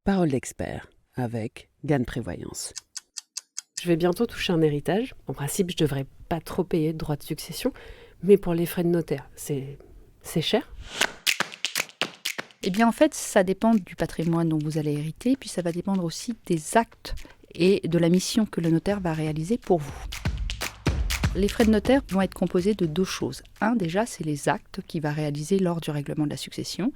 Parole d'expert avec Gann Prévoyance. Je vais bientôt toucher un héritage. En principe, je ne devrais pas trop payer de droits de succession, mais pour les frais de notaire, c'est cher. Eh bien, en fait, ça dépend du patrimoine dont vous allez hériter, puis ça va dépendre aussi des actes et de la mission que le notaire va réaliser pour vous. Les frais de notaire vont être composés de deux choses. Un, déjà, c'est les actes qu'il va réaliser lors du règlement de la succession.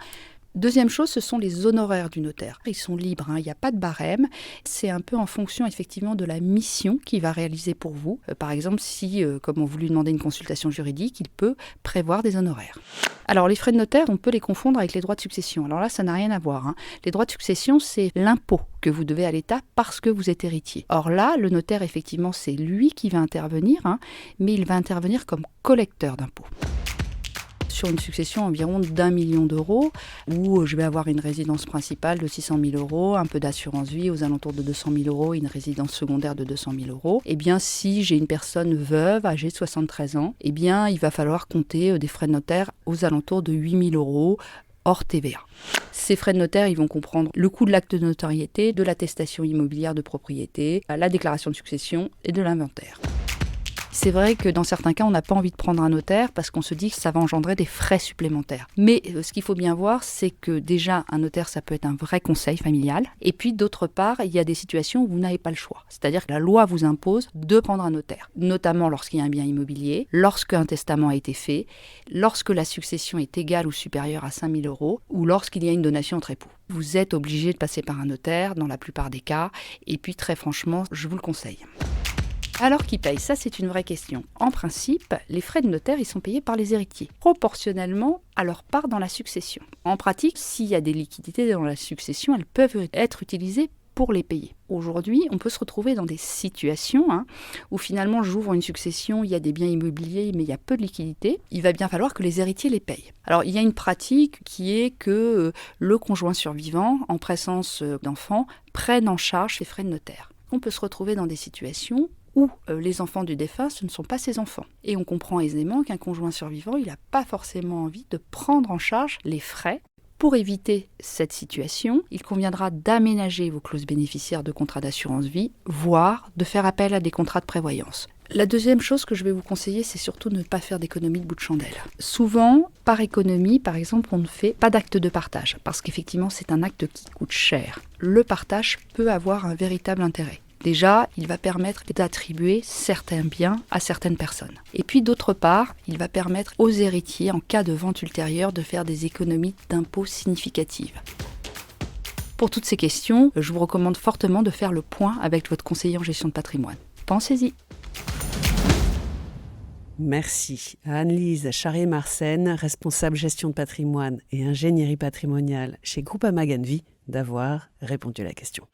Deuxième chose, ce sont les honoraires du notaire. Ils sont libres, il n'y a pas de barème. C'est un peu en fonction effectivement de la mission qu'il va réaliser pour vous. Par exemple, si, comme on vous lui demandait une consultation juridique, il peut prévoir des honoraires. Alors, les frais de notaire, on peut les confondre avec les droits de succession. Alors là, ça n'a rien à voir. Les droits de succession, c'est l'impôt que vous devez à l'État parce que vous êtes héritier. Or là, le notaire, effectivement, c'est lui qui va intervenir, mais il va intervenir comme collecteur d'impôts. Sur une succession environ d'1 million d'euros, où je vais avoir une résidence principale de 600 000 euros, un peu d'assurance vie aux alentours de 200 000 euros, et une résidence secondaire de 200 000 euros. Eh bien, si j'ai une personne veuve, âgée de 73 ans, eh bien, il va falloir compter des frais de notaire aux alentours de 8 000 euros, hors TVA. Ces frais de notaire, ils vont comprendre le coût de l'acte de notoriété, de l'attestation immobilière de propriété, la déclaration de succession et de l'inventaire. C'est vrai que dans certains cas, on n'a pas envie de prendre un notaire parce qu'on se dit que ça va engendrer des frais supplémentaires. Mais ce qu'il faut bien voir, c'est que déjà, un notaire, ça peut être un vrai conseil familial. Et puis, d'autre part, il y a des situations où vous n'avez pas le choix. C'est-à-dire que la loi vous impose de prendre un notaire, notamment lorsqu'il y a un bien immobilier, lorsqu'un testament a été fait, lorsque la succession est égale ou supérieure à 5 000 euros, ou lorsqu'il y a une donation entre époux. Vous êtes obligé de passer par un notaire dans la plupart des cas. Et puis, très franchement, je vous le conseille. Alors qui paye? Ça, c'est une vraie question. En principe, les frais de notaire, ils sont payés par les héritiers, proportionnellement à leur part dans la succession. En pratique, s'il y a des liquidités dans la succession, elles peuvent être utilisées pour les payer. Aujourd'hui, on peut se retrouver dans des situations où finalement j'ouvre une succession, il y a des biens immobiliers, mais il y a peu de liquidités. Il va bien falloir que les héritiers les payent. Alors, il y a une pratique qui est que le conjoint survivant, en présence d'enfants, prenne en charge les frais de notaire. On peut se retrouver dans des situations où les enfants du défunt, ce ne sont pas ses enfants. Et on comprend aisément qu'un conjoint survivant, il n'a pas forcément envie de prendre en charge les frais. Pour éviter cette situation, il conviendra d'aménager vos clauses bénéficiaires de contrats d'assurance vie, voire de faire appel à des contrats de prévoyance. La deuxième chose que je vais vous conseiller, c'est surtout de ne pas faire d'économie de bout de chandelle. Souvent, par économie, par exemple, on ne fait pas d'acte de partage, parce qu'effectivement, c'est un acte qui coûte cher. Le partage peut avoir un véritable intérêt. Déjà, il va permettre d'attribuer certains biens à certaines personnes. Et puis d'autre part, il va permettre aux héritiers, en cas de vente ultérieure, de faire des économies d'impôts significatives. Pour toutes ces questions, je vous recommande fortement de faire le point avec votre conseiller en gestion de patrimoine. Pensez-y. Merci à Anne-Lise Charrier-Marsène, responsable gestion de patrimoine et ingénierie patrimoniale chez Groupama Gann Vie, d'avoir répondu à la question.